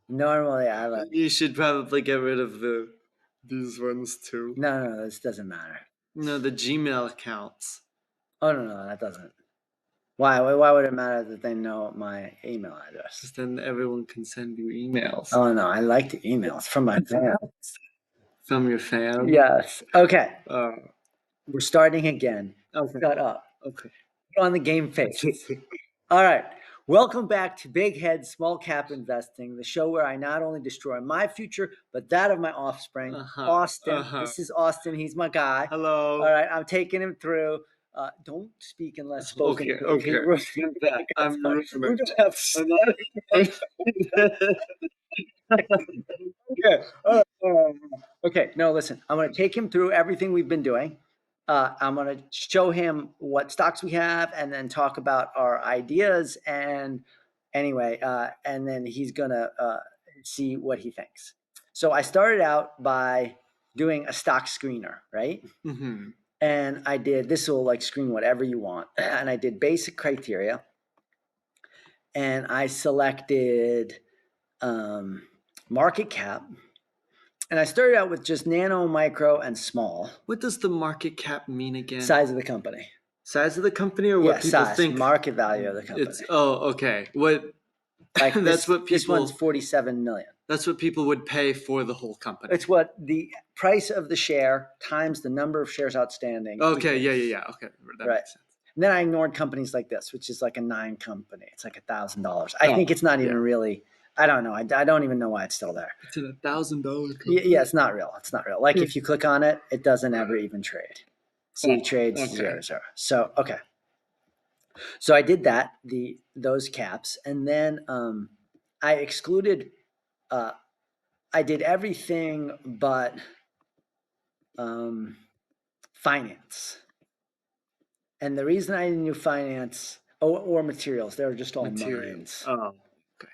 Normally, I like. You should probably get rid of these ones too. No, this doesn't matter. No, the Gmail accounts. Oh no, that doesn't. Why would it matter that they know my email address? Because then everyone can send you emails Oh no, I like the emails from my fans. from your fans. Yes. Okay. Uh, We're starting again. okay. Shut up. Okay. Get on the game face. All right. Welcome back to Big Head Small Cap Investing, the show where I not only destroy my future, but that of my offspring. Austin. This is Austin. He's my guy. Hello. All right. I'm taking him through. Don't speak unless spoken to. Okay. I'm rude. Okay. Okay. No, listen. I'm going to take him through everything we've been doing. I'm going to show him what stocks we have, and then talk about our ideas. And anyway, and then he's going to see what he thinks. So I started out by doing a stock screener, right? Mm-hmm. And I did. This will like screen whatever you want, and I did basic criteria, and I selected market cap. And I started out with just nano, micro, and small. What does the market cap mean again? Size of the company. Size of the company, or what people size, think? Market value of the company. Okay. What? Like That's what this people. one's 47 million. That's what people would pay for the whole company. It's what the price of the share times the number of shares outstanding. Okay. equals. Yeah. Okay. That Right. makes sense. And then I ignored companies like this, which is like a 9 company. It's like $1,000. I think it's not even really. I don't know. I don't even know why it's still there. It's an $1,000 company. Yeah, it's not real. It's not real. Like if you click on it, it doesn't ever even trade. See, trades Okay. 0. So okay. So I did that, those caps, and then I excluded. I did everything but finance. And the reason I didn't do finance or materials, they were just all mines. Oh, okay.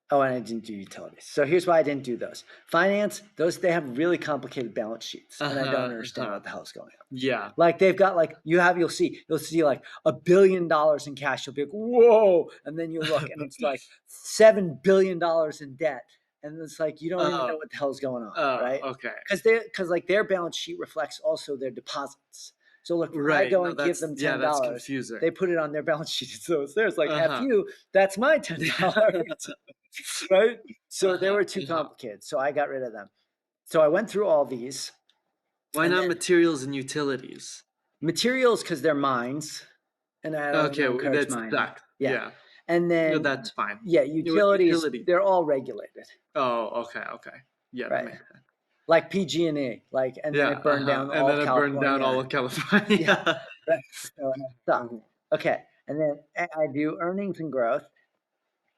And I didn't do utilities. So here's why I didn't do those. Finance, they have really complicated balance sheets, and I don't understand what the hell's going on. Yeah. Like they've got like you'll see like $1 billion in cash. You'll be like, whoa, and then you look and it's like $7 billion in debt, and it's like you don't even know what the hell's going on, right? Okay. Because like their balance sheet reflects also their deposits. So look, when I go and give them $10, that's confusing. they put it on their balance sheet. So it's theirs. Like F you, that's my $10, right? So they were too complicated. So I got rid of them. So I went through all these. Why not materials and utilities? Materials because they're mines, and I don't encourage mining. Yeah. And then that's fine. Yeah, utilities. They're all regulated. Oh, okay. Yeah, right. Like PG&E, like and then it burned down all of California. Burned down all of California. Yeah. So, okay, and then I do earnings and growth,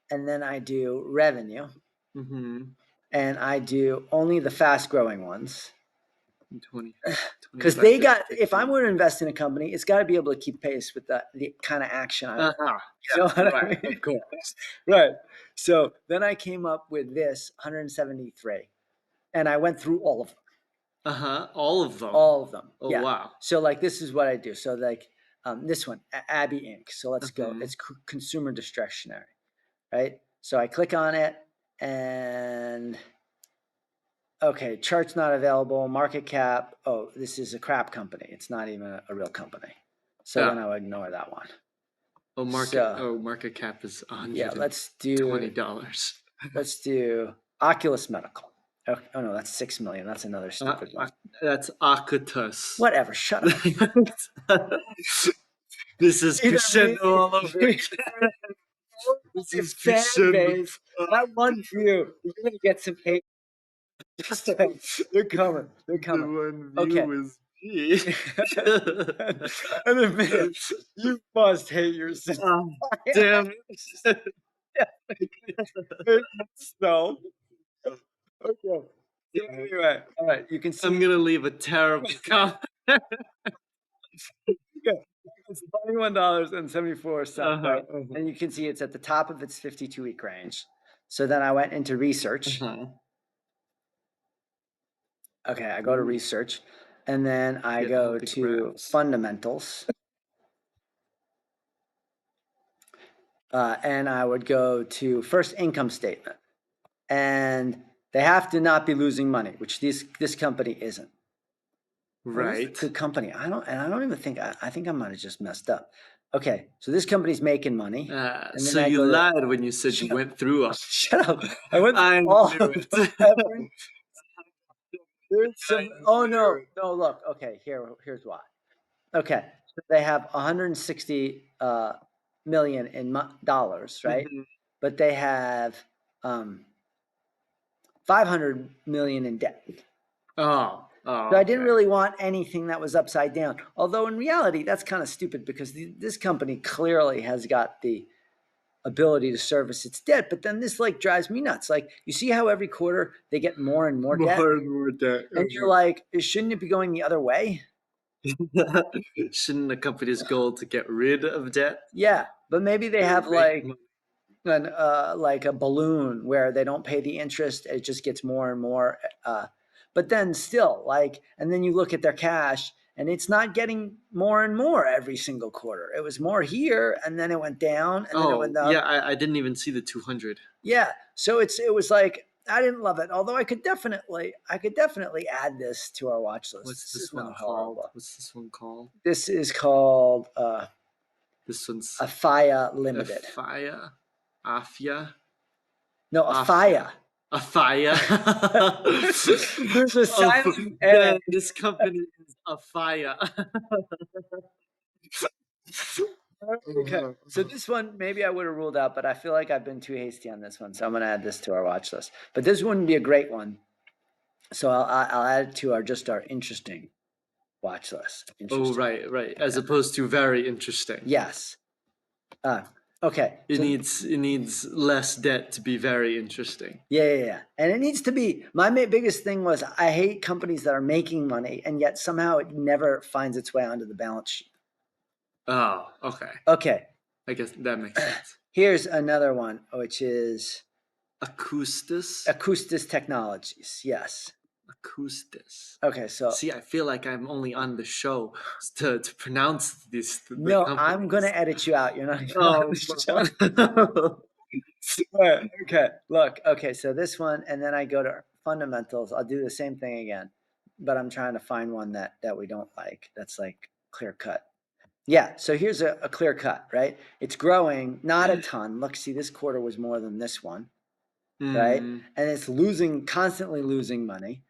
and then I do revenue, and I do only the fast-growing ones. 20. Because they got, if I'm going to invest in a company, it's got to be able to keep pace with the kind of action I want. You know what I mean? Of course. Right. So then I came up with this 173, and I went through all of them. All of them. All of them. Oh, yeah. Wow. So like this is what I do. So like this one, Abby Inc. So let's go. It's consumer discretionary, right? So I click on it, and okay, chart's not available. Market cap. Oh, this is a crap company. It's not even a real company. So then I would ignore that one. Oh, market cap is $120. Yeah, let's do Let's do Oculus Medical. Oh no, that's 6 million. That's another stupid one. That's Acutus. Whatever. Shut up. This is crescendo all over. This is crescendo. That one view. You're gonna get some hate. They're coming. The one view is me. And then you must hate yourself. Damn it. No. Okay. Anyway, all right. You can see. I'm gonna leave a terrible comment. It's $21.74, right? And you can see it's at the top of its 52-week range. So then I went into research. Okay, I go to research, and then I go to fundamentals. And I would go to first income statement. and they have to not be losing money, which this company isn't. What is a Right. good company? I don't even think I think I might have just messed up. Okay, so this company's making money, and So then I you go to lied when you said you shut, went through a shut up. I went I through all knew of it. them. There's I some. Oh knew no, no. Look. Okay, here's why. Okay, so they have 160 million in dollars, it. right? But they have 500 million in debt. Oh, So I didn't okay. really want anything that was upside down. Although in reality, that's kind of stupid because this company clearly has got the ability to service its debt. But then this like drives me nuts. Like you see how every quarter they get more and more debt, More and more debt. and you're like, shouldn't it be going the other way? Shouldn't a company's goal to get rid of debt? Yeah, but maybe they have Make like a balloon where they don't pay the interest, it just gets more and more but then still like, and then you look at their cash and it's not getting more and more every single quarter. It was more here and then it went down and then it Oh, went up. yeah, I didn't even see the 200. Yeah, so it was like I didn't love it, although I could definitely add this to our watch list. What's This this is one not called? horrible. What's this one called? This is called This one's Afaya Limited. Afia? Afia? No, Afia. Afaya. Afia. There's a silent F. This company is Afia. Okay, so this one maybe I would have ruled out, but I feel like I've been too hasty on this one, so I'm going to add this to our watch list. But this wouldn't be a great one, so I'll add it to our interesting watch list. Oh, Interesting. right. As opposed to very interesting. Yes. Okay. It So, needs less debt to be very interesting. yeah. And it needs to be. My biggest thing was I hate companies that are making money and yet somehow it never finds its way onto the balance sheet. Oh, okay. Okay. I guess that makes sense. Here's another one, which is Acoustis? Acoustis Technologies. Yes. Acoustis. Okay, so See, I feel like I'm only on the show to pronounce the no, companies. I'm gonna edit you out. You're not even Oh, on the show. Right, okay, look, okay, so this one, and then I go to fundamentals. I'll do the same thing again, but I'm trying to find one that we don't like. That's like clear cut. Yeah, so here's a clear cut, right? It's growing, not a ton. Look, see, this quarter was more than this one, right? Mm. And it's constantly losing money.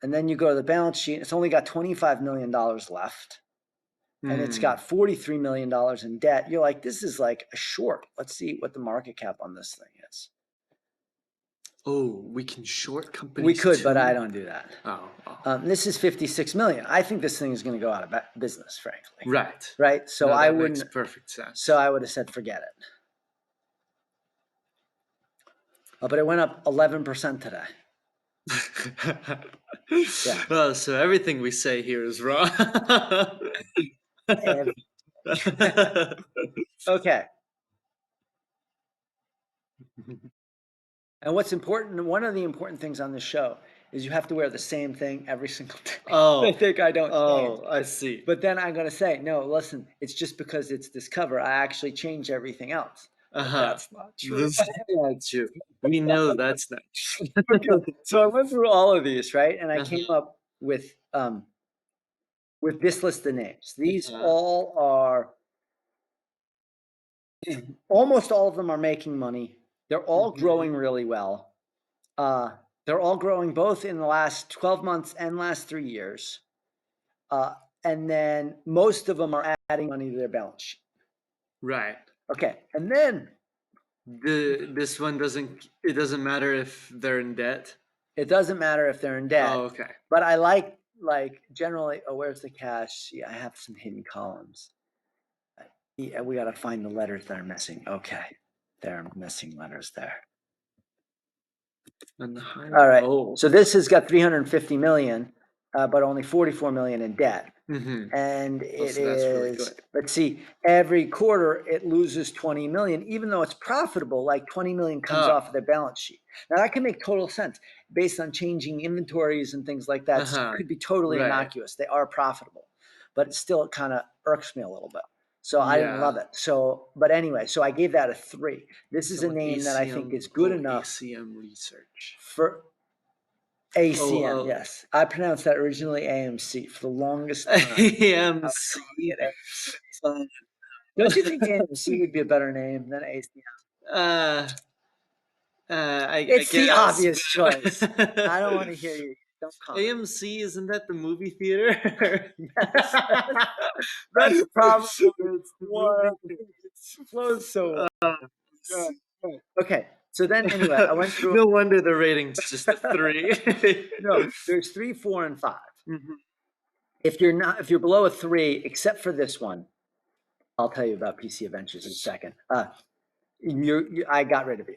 And then you go to the balance sheet, it's only got $25 million left. And it's got $43 million in debt. You're like, this is like a short. Let's see what the market cap on this thing is. Oh, we can short companies. We could, too? but I don't do that. Oh. This is 56 million. I think this thing is going to go out of business, frankly. Right. Right. So No, I that wouldn't. makes perfect sense. So I would have said forget it. But it went up 11% today. Yeah. Oh, so everything we say here is wrong. Okay. And what's important, one of the important things on this show is you have to wear the same thing every single day. Oh. I think I don't change. I see. But then I'm going to say, no, listen, it's just because it's this cover. I actually change everything else. But that's not true. That's not true. We know that's not true. Okay. So I went through all of these, right? And I came up with this list of names. These all are, almost all of them are making money. They're all growing really well. They're all growing both in the last 12 months and last 3 years. And then most of them are adding money to their balance sheet. Right. Okay. And then This one it doesn't matter if they're in debt. it doesn't matter if they're in debt. Oh, okay. But I like generally, where's the cash? See, I have some hidden columns. Yeah, we got to find the letters that are missing. Okay. There are missing letters there. And the high. All right. Oh. So this has got 350 million, but only 44 million in debt. Mm-hmm. And it so that's really is, good. let's see, every quarter it loses 20 million, even though it's profitable, like 20 million comes off of their balance sheet. Now that can make total sense based on changing inventories and things like that. So it could be totally Right. innocuous. They are profitable, but it still kind of irks me a little bit. So I didn't love Yeah. it. So, but anyway, so I gave that a 3. This is So a what name that I think ACM? is good Oh, enough ACM research. for Oh, ACM. oh, Yes, I pronounced that originally AMC for the longest time. I was AMC. calling it AMC. Uh, Don't you think AMC would be a better name than ACM? uh, I It's the guess. obvious choice. I don't want to hear you. Don't comment. AMC, isn't that the movie theater? Yes, that's the problem. It's the movie. What? It's flows so Uh, well. Right. Okay, so then anyway, I went through. No wonder the rating's just a 3. No, there's 3, 4, and 5. Mhm. If you're below a 3, except for this one, I'll tell you about PC Adventures in a second. I got rid of you.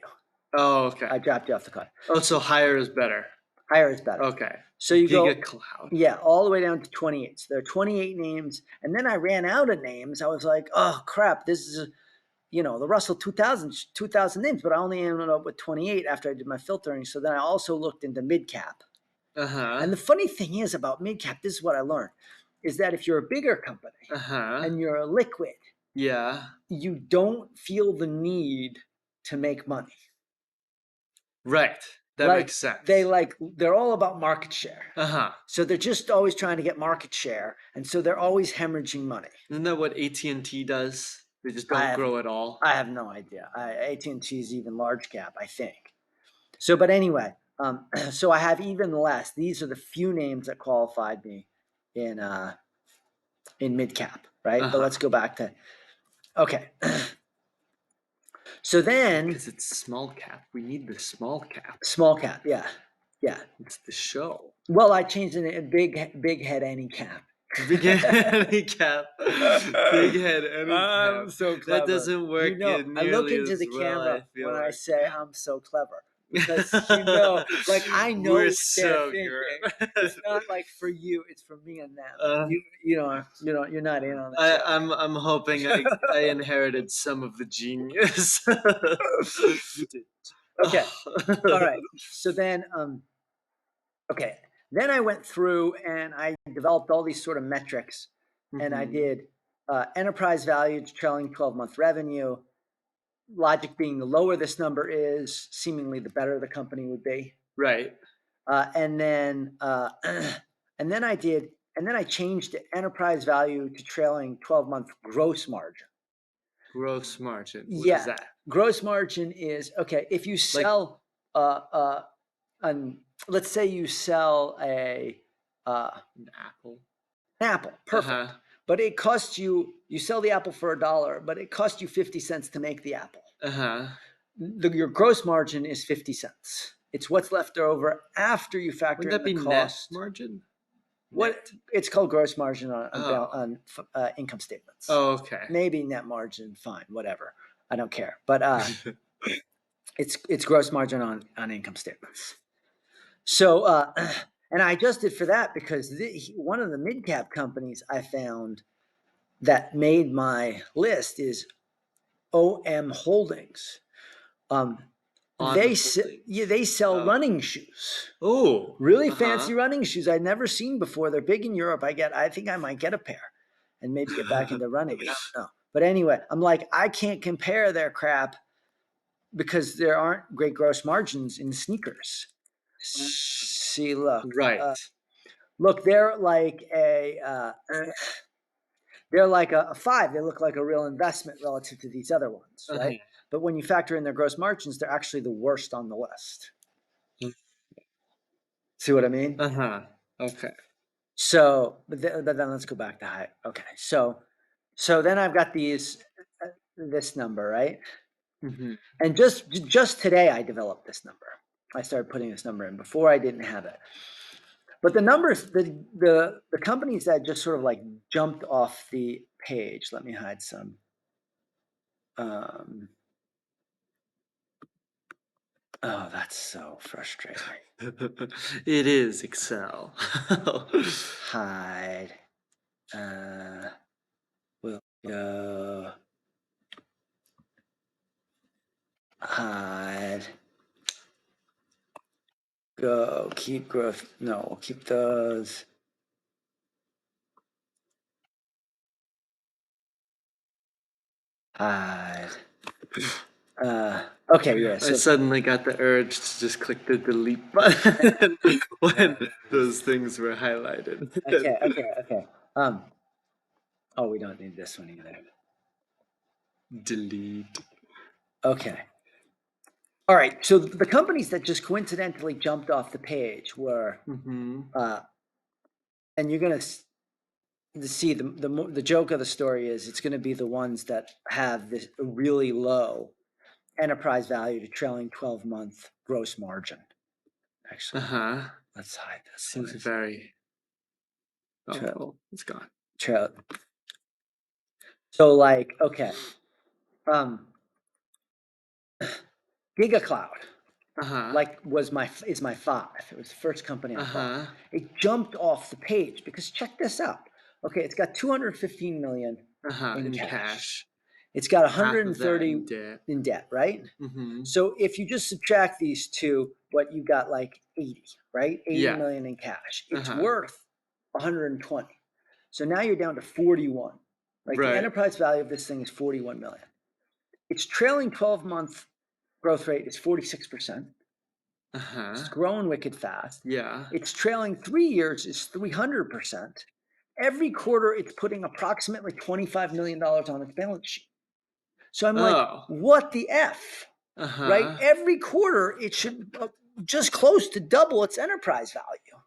Oh, okay. I dropped you off the card. Oh, so higher is better. Higher is better. Okay. So you go, Giga Cloud. yeah, all the way down to 28. So there are 28 names, and then I ran out of names. I was like, oh crap, this is the Russell 2000 names, but I only ended up with 28 after I did my filtering. So then I also looked into mid cap. Uh-huh. And the funny thing is about mid cap, this is what I learned, is that if you're a bigger company Uh-huh. and you're a liquid, Yeah. you don't feel the need to make money. Right. That Like makes sense. they're all about market share. Uh-huh. So they're just always trying to get market share, and so they're always hemorrhaging money. Isn't that what AT&T does? They just I don't have- grow at all. I have no idea. AT&T is even large cap, I think. So, but anyway, so I have even less. These are the few names that qualified me in mid cap, right? But Uh-huh. let's go back to okay. So then Because it's small cap. We need the small cap. small cap, yeah. It's the show. Well, I changed it in big head any cap. Big head any cap. Big head any I'm cap. so clever. That doesn't work I look nearly into as the well, camera I feel when I like. say I'm so clever because I know We're what they're so thinking. good. It's not like for you; it's for me and them. Uh, You're not in on the joke. I'm hoping I inherited some of the genius. You did. Okay. All right. So then, okay. Then I went through and I developed all these sort of metrics, and I Mhm. did enterprise value to trailing 12-month revenue. Logic being the lower this number is, seemingly the better the company would be. Right. And then I changed the enterprise value to trailing 12-month gross margin. Gross margin. What Yeah, is that? gross margin is okay if you sell let's say you sell An apple. an apple, perfect. Uh-huh. But it costs you sell the apple for $1, but it costs you 50 cents to make the apple. Uh-huh. Your gross margin is 50 cents. It's what's left over after you factor Wouldn't in that be the net cost. margin? What Net. it's called gross margin Oh. on income statements. Oh, okay. Maybe net margin, fine, whatever. I don't care. But it's gross margin on income statements. So and I adjusted for that because one of the mid cap companies I found that made my list is OM Holdings. On They Holdings. sell Oh. running shoes, Oh. really Uh-huh. fancy running shoes I'd never seen before. They're big in Europe. I think I might get a pair and maybe get back into running. I don't know. But anyway, I'm like, I can't compare their crap because there aren't great gross margins in sneakers. See, Right. look, they're like a 5. They look like a real investment relative to these other ones, right? Uh-huh. But when you factor in their gross margins, they're actually the worst on the list. See what I mean? Uh-huh. Okay. So, but then let's go back to high. Okay, so then I've got this number, right? Mhm. And just today I developed this number. I started putting this number in. Before I didn't have it. But the numbers, the companies that just sort of like jumped off the page. Let me hide some. Oh, that's so frustrating. It is Excel. Hide. We'll go. Hide. Go. Keep growth. No, we'll keep those. hide. Okay, yeah. I So suddenly got the urge to just click the delete button when those things were highlighted. okay. Oh, we don't need this one either. Delete. Okay. All right. So the companies that just coincidentally jumped off the page were, Mm-hmm. and you're gonna see the joke of the story is it's gonna be the ones that have this really low enterprise value to trailing 12-month gross margin. Actually, Uh-huh. let's hide this. Seems very. Oh, Trail. well, it's gone. Trail. So like, okay, um, GigaCloud, Uh-huh. like is my five. It was the first company I bought. Uh-huh. It jumped off the page because check this out. Okay, it's got 215 million Uh-huh. in In cash. cash. It's got Half of that 130 in debt. in debt, right? Mm-hmm. So if you just subtract these two, what you got like 80, right? 80 Yeah. million in cash. It's Uh-huh. worth 120. So now you're down to 41. Right? The Right. enterprise value of this thing is 41 million. Its trailing 12-month growth rate is 46%. Uh-huh. It's growing wicked fast. Yeah. Its trailing 3 years is 300%. Every quarter, it's putting approximately $25 million on its balance sheet. So I'm like, Oh. what the F? Uh-huh. Right? Every quarter, it should just close to double its enterprise value.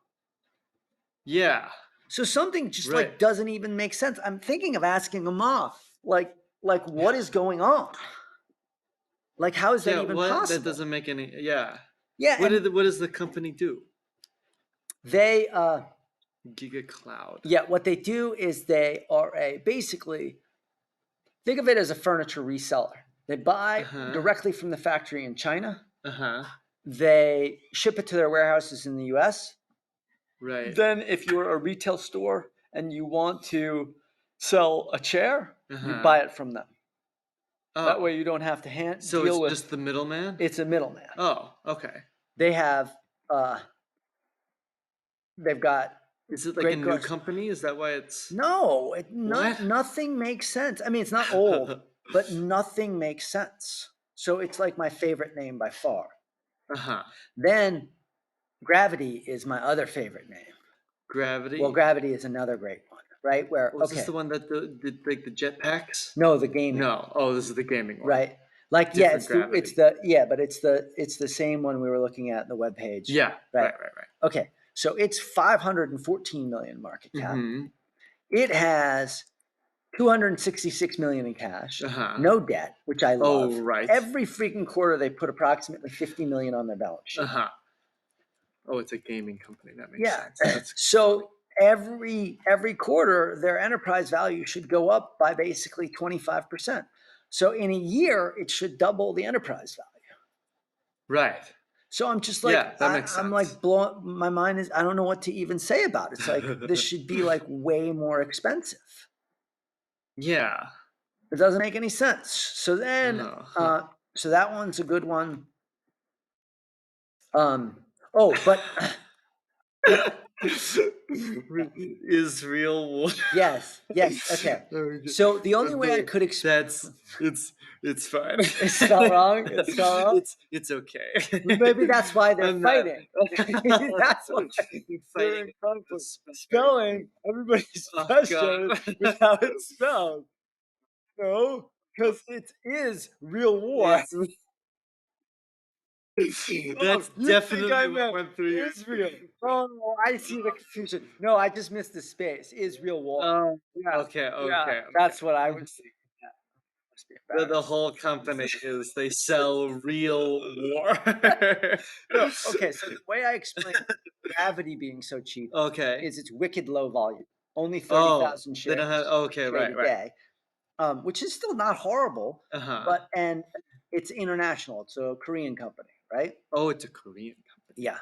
Yeah. So something just like Right. doesn't even make sense. I'm thinking of asking Amma, like what is going on? Like, how is that Yeah, even what? That possible? doesn't make any. Yeah. Yeah, What and what does the company do? they Giga Cloud. yeah, what they do is they are basically think of it as a furniture reseller. They buy Uh-huh. directly from the factory in China. Uh-huh. They ship it to their warehouses in the US. Right. Then if you're a retail store and you want to sell a chair, you Uh-huh. buy it from them. That Oh. way you don't have to So deal it's with just the middleman? it's a middleman. Oh, okay. They have they've got Is it like a great new gross. company? Is that why it's No, what? nothing makes sense. I mean, it's not old, but nothing makes sense. So it's like my favorite name by far. Uh-huh. Then Gravity is my other favorite name. Gravity. Well, Gravity is another great one, right? Where Was this the one that did like the jetpacks? no, the gaming. No. Oh, this is the gaming one. Right. Like Different yeah, Gravity. but it's the same one we were looking at in the webpage. Yeah. Right. Right. Okay. So it's 514 million market cap. Mm-hmm. It has 266 million in cash, Uh-huh. no debt, which I love. Oh, right. Every freaking quarter they put approximately 50 million on their balance sheet. Uh-huh. Oh, it's a gaming company. That makes Yeah. sense. That's So every quarter their enterprise value should go up by basically 25%. So in a year it should double the enterprise value. right. So I'm just like, Yeah, that makes I'm sense. like blowing my mind is I don't know what to even say about it. It's like this should be like way more expensive. Yeah. It doesn't make any sense. So then, Oh, huh. so that one's a good one. Oh, but Israel war. yes, okay. Okay. So the only way I could explain That's it's fine. it's spelled wrong. It's spelled wrong. It's okay. Maybe that's why they're I'm not fighting. That's why they're in fighting conflict. the Spelling, everybody's Oh, frustrated God. with how it's spelled. No, because it is real war. That's You think definitely I what meant went through your Israel? Oh, I see the confusion. No, I just missed the space. Israel war. Yeah, Okay, yeah, that's what I was thinking. Yeah, must be The embarrassing. whole company is they sell real war. No, okay, so the way I explain Gravity being so cheap Okay. is it's wicked low volume. Only Oh, 30,000 they shares don't have. Okay, trade right, a right. day, which is still not horrible, Uh-huh. and it's international. It's a Korean company, right? Oh, it's a Korean company. Yeah.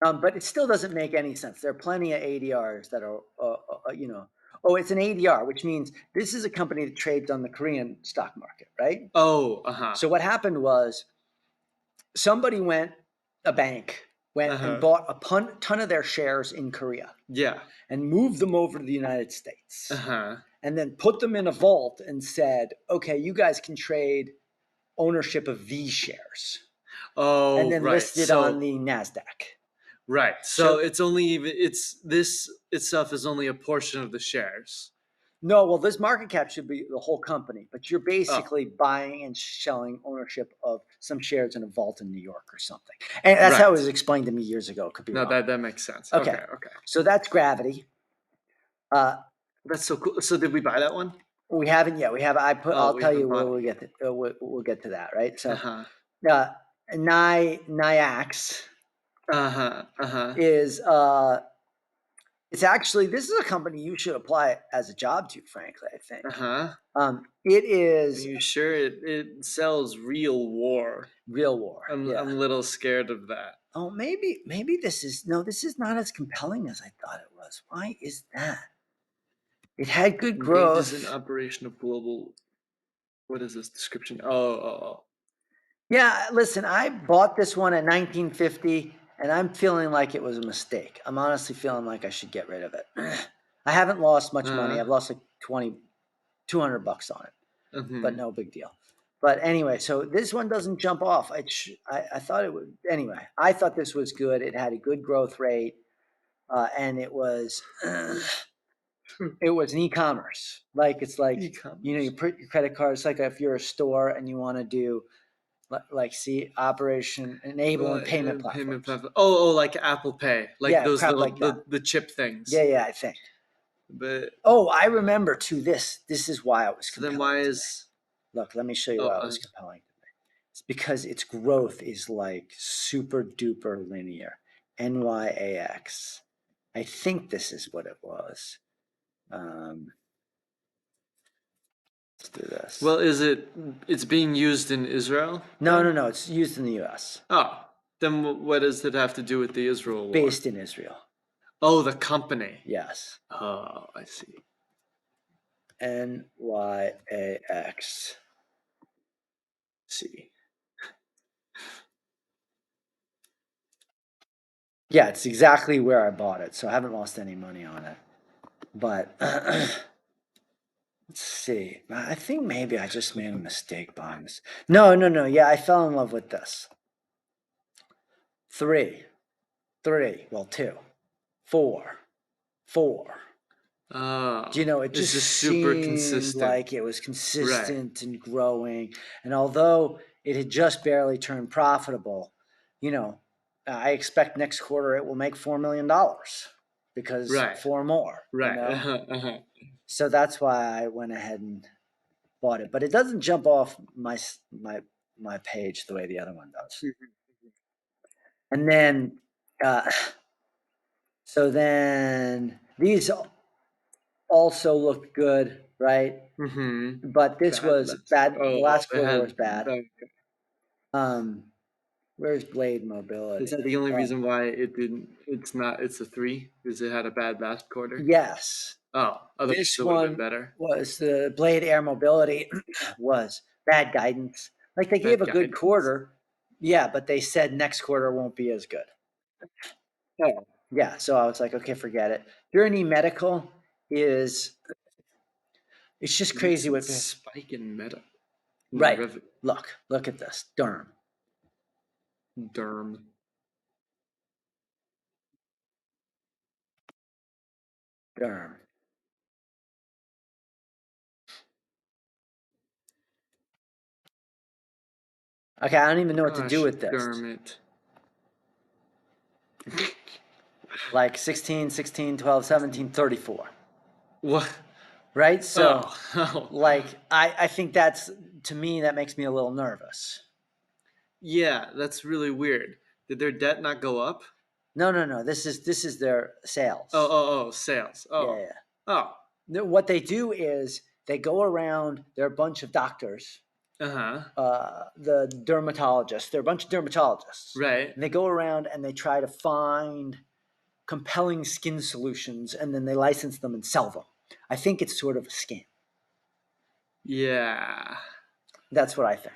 But it still doesn't make any sense. There are plenty of ADRs that are, oh, it's an ADR, which means this is a company that trades on the Korean stock market, right? Oh, uh-huh. So what happened was somebody a bank went and Uh-huh. bought a ton of their shares in Korea Yeah. and moved them over to the United States. Uh-huh. and then put them in a vault and said, okay, you guys can trade ownership of these shares, and Oh, then right. listed on So the NASDAQ. right. So So it's only even it's this itself is only a portion of the shares. no, well, this market cap should be the whole company, but you're Oh, basically buying and selling ownership of some shares in a vault in New York or something. And that's how it right. was explained to me years ago. Could be No, wrong. that makes sense. Okay, Okay. so that's Gravity. Uh, That's so cool. So did we buy that one? we haven't yet. We have. I put. Oh, I'll we tell haven't you bought where it we yet. get to. We'll get to that, right? So, Uh-huh. uh, Niax Uh-huh. is it's actually, this is a company you should apply as a job to, frankly, I think. Uh-huh. It Are is you sure it sells real war? Real War. I'm Yeah. a little scared of that. Oh, maybe this is no, this is not as compelling as I thought it was. Why is that? It had good Engages in growth. operation of global. What is this description? Oh. Yeah, listen, I bought this one at 1950 and I'm feeling like it was a mistake. I'm honestly feeling like I should get rid of it. I haven't lost much money. I've lost like 200 bucks on it, but Mhm. no big deal. But anyway, so this one doesn't jump off. I thought it would. Anyway, I thought this was good. It had a good growth rate, and it was an e-commerce. Like it's like you E-commerce. put your credit card. It's like if you're a store and you want to do like see operation enabling payment Payment platforms. platform. Oh, like Apple Pay, like Yeah, those crap little like that. the chip things. Yeah, I think. But Oh, I remember too. This is why it was so then why compelling to me. is Look, let me show you oh why it was compelling. It's because its growth is like super duper linear. NYAX. I think this is what it was. Let's do this. well, it's being used in Israel? No, Then? no. It's used in the U.S. Oh, then what does it have to do with the Israel war? Based in Israel. Oh, the company. Yes. Oh, I see. NYAX. See. Yeah, it's exactly where I bought it, so I haven't lost any money on it. But let's see. I think maybe I just made a mistake buying this. No. Yeah, I fell in love with this. Three. Well, two. Four. Oh, It it's just just super seemed consistent. like it was Right. consistent and growing. And although it had just barely turned profitable, I expect next quarter it will make $4 million because Right. four more, Right. Uh-huh. So that's why I went ahead and bought it. But it doesn't jump off my page the way the other one does. And then, uh, so then these also looked good, right? Mm-hmm. But this Bad was last. bad. The last It quarter was had. bad. Um, where's Blade Is Mobility? that the only reason why it didn't? It's not. It's a 3. Is it had a bad last quarter? Yes, Oh, otherwise this it would have been one better. was the Blade Air Mobility was bad guidance. Like they gave Bad a good guidance. quarter, yeah, but they said next quarter won't be as good. Oh, Yeah, so I was like, okay, forget it. Journey Medical is it's just crazy recent what they spike in meta. right. Revenue. Look at this. Derm. Derm. Derm. Okay, I don't even know what to do Gosh, with this. darn it. Like 16, 16, 12, 17, 34. What? Right? So Oh. like I think that's to me that makes me a little nervous. Yeah, that's really weird. Did their debt not go up? No. This is their sales. Sales. Yeah. Oh. What they do is they go around, they're a bunch of doctors, Uh-huh. the dermatologists, they're a bunch of dermatologists. Right. And they go around and they try to find compelling skin solutions and then they license them and sell them. I think it's sort of a scam. Yeah. That's what I think.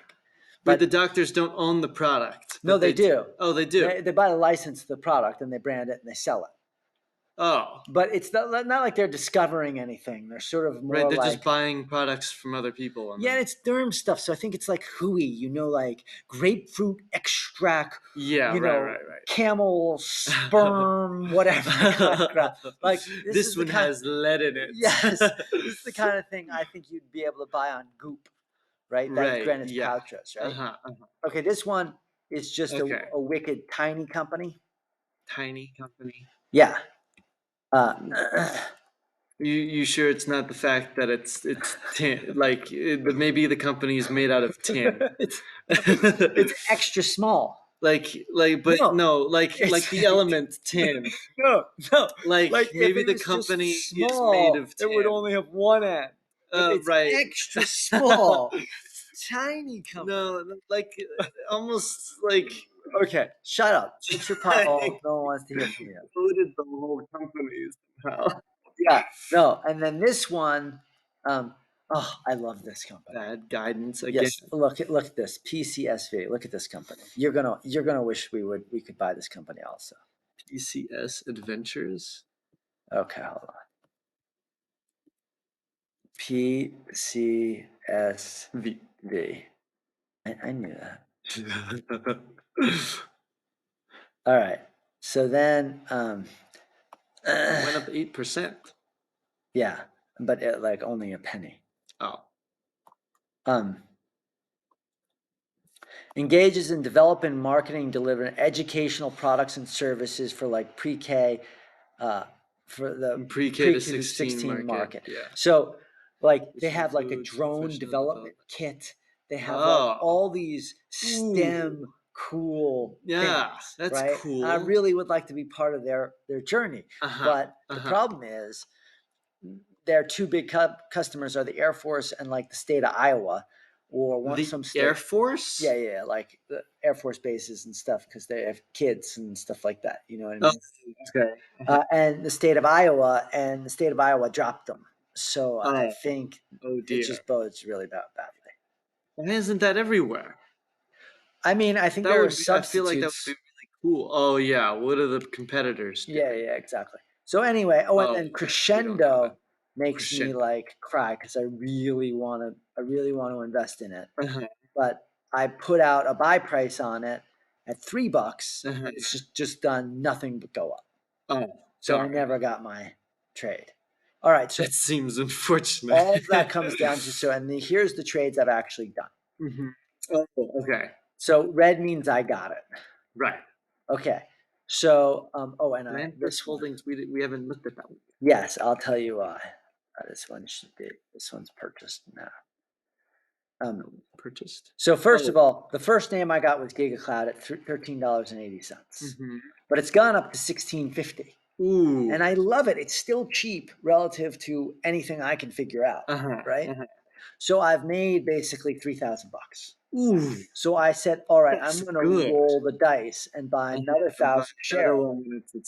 But But the doctors don't own the product. no, But they do. Oh, they do. They buy the license of the product and they brand it and they sell it. Oh, but it's not like they're discovering anything. They're sort of right. more They're like, just buying products from other people. And yeah, then, it's derm stuff. So I think it's like hooey, like grapefruit extract, yeah, right, camel right, sperm, whatever kind of crap. right. Like this This is the one kind. has lead in it. Yes, this is the kind of thing I think you'd be able to buy on Goop, right? That's Right. Greenwich Yeah. Paltrow's, right? Uh-huh. Uh-huh. Okay, this one is just Okay. a wicked tiny company. Tiny company. Yeah. Uh, You sure it's not the fact that it's tin? Like maybe the company is made out of tin. it's it's extra small. But No, no, it's the element tin. no. Like Like if maybe it the was company just is made small, of it would tin. only have one end. But it's Right. extra small. Tiny company. No, like almost like Okay, shut up. Fix your pothole. No one wants to hear from you. included the whole company somehow. Yeah, no. And then this one, oh, I love this company. Bad guidance again. Yes, look at this PCSV. Look at this company. You're gonna wish we could buy this company also. PCS Adventures. Okay, hold on. PCSV. V. I knew that. All right. So then, Went up 8%. yeah, but like only a penny. Oh. Um, engages in developing, marketing, delivering educational products and services for like pre-K, for the Pre-K to 16 16 market. Yeah. So like they Which have like a includes drone professional development kit. They have like Oh. all these Ooh. STEM cool Yeah, things, that's right? cool. I really would like to be part of their journey, Uh-huh. but the problem is their two big customers are the Air Force and like the state of Iowa, or some state. Air Force? Yeah, like the Air Force bases and stuff because they have kids and stuff like that. You know what I Oh, mean? okay. And the state of Iowa, dropped them. So I think Oh it dear. just bodes really badly. Why isn't that everywhere? I mean, I think That there are would be, I feel like that would substitutes. be really cool. Oh yeah, what are the competitors Yeah, doing? exactly. So anyway, and then We don't know Crescendo that. makes me Crescendo. like cry because I really want to invest in it. Uh-huh. But I put out a buy price on it at $3. Uh-huh. It's just done nothing but go up. Oh, So I darn. never got my trade. All right, so That seems unfortunate. all of that comes down to here's the trades I've actually done. Mhm. Oh, okay. So red means I got it. Right. Okay. So Land this one. Holdings, we haven't looked at that one. Yes, I'll tell you why. This one's purchased now. Purchased. So first of all, the first name I got was GigaCloud at $13.80, but it's gone up to $16.50. Ooh. And I love it. It's still cheap relative to anything I can figure out, right? So I've made basically $3,000. Ooh. So I said, all right, That's I'm going to good. roll the dice and buy another 1,000 shares. When it's at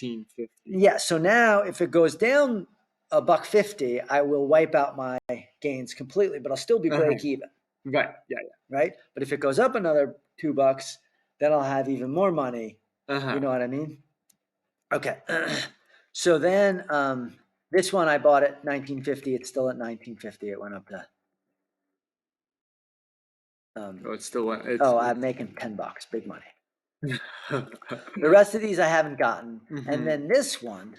16.50. Yeah. So now if it goes down $1.50, I will wipe out my gains completely, but I'll still be break even. Right. Yeah. Right. But if it goes up another $2, then I'll have even more money. You know what I mean? Okay. So then this one I bought at 1950. It's still at 1950. It went up to. It's still. I'm making $10. Big money. The rest of these I haven't gotten. And then this one